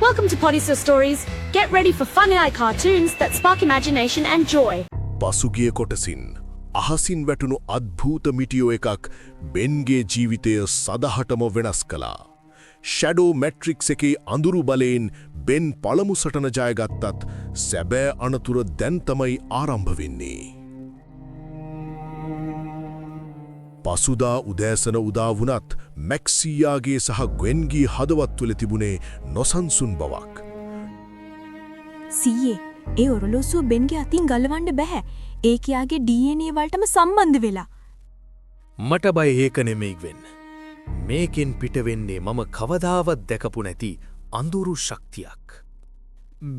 Welcome to Podisa Stories. Get ready for funny cartoons that spark imagination and joy. පසුගිය කොටසින් අහසින් වැටුණු අද්භූත මිටියෝ එකක් බෙන්ගේ ජීවිතය සදහටම වෙනස් කළා. ෂැඩෝ මැට්‍රික්ස් එකේ අඳුරු බලයෙන් බෙන් පළමු සටන ජයගත්තත් සැබෑ අනතුර දැන් තමයි ආරම්භ වෙන්නේ. පසුදා උදෑසන උදා වුණත් මැක්සියාගේ සහ ග්වෙන්ගේ හදවත්වල තිබුණේ නොසන්සුන් බවක්. සීයේ ඒ ඔරලෝසුව බෙන්ගේ අතින් ගලවන්න බෑ. ඒ කියාගේ DNA වලටම සම්බන්ධ වෙලා. මට බය ඒක නෙමෙයි වෙන්න. මේකෙන් පිට වෙන්නේ මම කවදාවත් දැකපු නැති අඳුරු ශක්තියක්.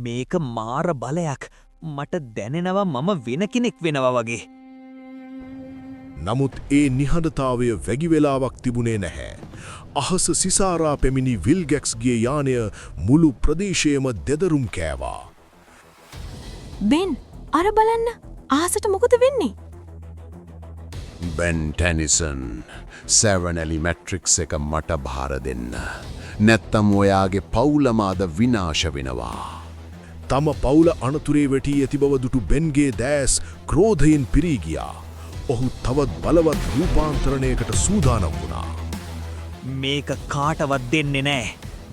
මේක මාර බලයක්. මට දැනෙනවා මම වෙන කෙනෙක් වෙනවා වගේ. නමුත් ඒ නිහඬතාවය වැඩි වෙලාවක් තිබුණේ නැහැ. අහස සිසාරා පැමිණි විල්ගැක්ස්ගේ යානය මුළු ප්‍රදේශයම දෙදරුම් කෑවා. බෙන් අර බලන්න ආසට මොකද වෙන්නේ? බෙන් ටෙනිසන් සෙවනැලි මැට්‍රික්ස් එක මට භාර දෙන්න. නැත්තම් ඔයාගේ පවුලමාද විනාශ වෙනවා. තම පවුල අනතුරේ වැටී ඇති බව දුටු බෙන්ගේ දෑස් ක්‍රෝධයෙන් පිරී ගියා. ඔහු තවත් බලවත් රූපාන්තරණයකට සූදානම් වුණා. මේක කාටවත් දෙන්නේ නෑ.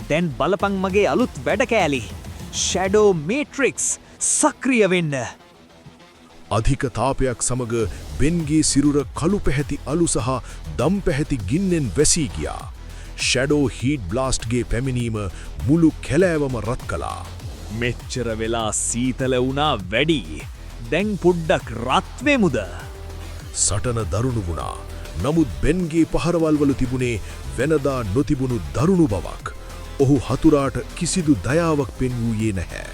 දැන් බලපං මගේ අලුත් වැඩ කෑලි. ෂැඩෝ මේට්‍රික්ස් සක්‍රිය වෙන්න. අධික තාපයක් සමග බෙන්ගේ සිරුර කළු පැහැති අලු සහ දම් පැහැති ගින්නෙන් වැසී ගියා. ෂැඩෝ හීට් බ්ලාස්ට්ගේ පැමිණීම මුළු කැලෑවම රත් කළා. මෙච්චර වෙලා සීතල වුණා වැඩි. දැන් පොඩ්ඩක් රත්වෙමුද? සටන දරුණු වුණා. නමුත් බෙන්ගේ පහරවල්වල තිබුණේ වෙනදා නොතිබුණු දරුණු බවක්. ඔහු හතුරාට කිසිදු දයාවක් පෙන්වූයේ නැහැ.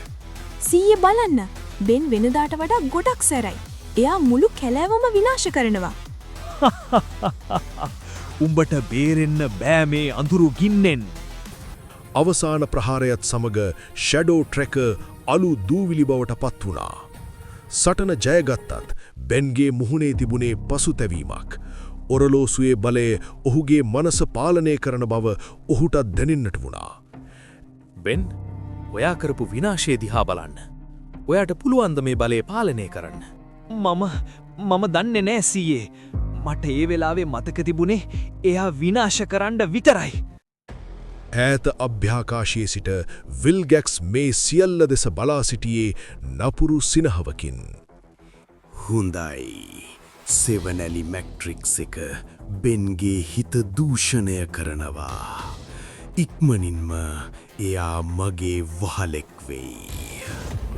සීයේ බලන්න. බෙන් වෙනදාට වඩා ගොඩක් සැරයි. එයා මුළු කැලෑවම විනාශ කරනවා. උඹට බේරෙන්න බෑ මේ අඳුරු ගින්නෙන්. අවසාන ප්‍රහාරයත් සමග ෂැඩෝ ට්‍රැකර් අලු දූවිලි බවට පත් වුණා. සටන ජයගත්තත් බෙන්ගේ මුහුණේ තිබුණේ පසුතැවීමක්. ඔරලෝසුවේ බලය ඔහුගේ මනස පාලනය කරන බව ඔහුටත් දැනෙන්නට වුණා. බෙන් ඔයා කරපු විනාශය දිහා බලන්න. ඔයාට පුළුවන්ද මේ බලය පාලනය කරන්න? මම දන්නේ නෑ සීයේ. මට ඒ වෙලාවේ මතක තිබුණේ එයා විනාශ කරන්න විතරයි. ඈත අභ්‍යාකාශයේ සිට විල්ගැක්ස් මේ සියල්ල දෙස බලා සිටියේ නපුරු සිනහවකින්. හොඳයි. සෙවනැලි මැට්‍රික්ස් එක බෙන්ගේ හිත දූෂණය කරනවා. ඉක්මනින්ම එයා මගේ වහලෙක් වෙයි.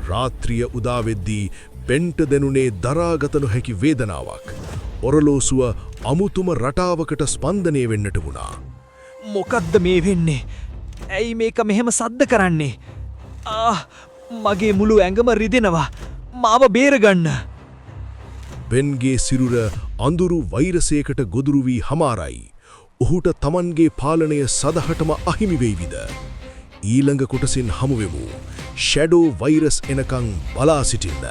රාත්‍රිය උදාවෙද්දී බෙන්ට දෙනුනේ දරාගත නොහැකි වේදනාවක්. ඔරලෝසුව අමුතුම රටාවකට ස්පන්දනය වෙන්නට වුණා. මොකක්ද මේ වෙන්නේ? ඇයි මේක මෙහෙම සද්ද කරන්නේ? මගේ මුළු ඇඟම රිදෙනවා. මාව බේරගන්න. බෙන්ගේ සිරුර අඳුරු වෛරසයකට ගොදුරු වී හමාරයි. ඔහුට තමන්ගේ පාලනය සදහටම අහිමි වෙයිවිද? ඊළඟ කොටසින් හමුවෙමු. ෂැඩෝ වෛරස් එනකං බලා සිටින්න.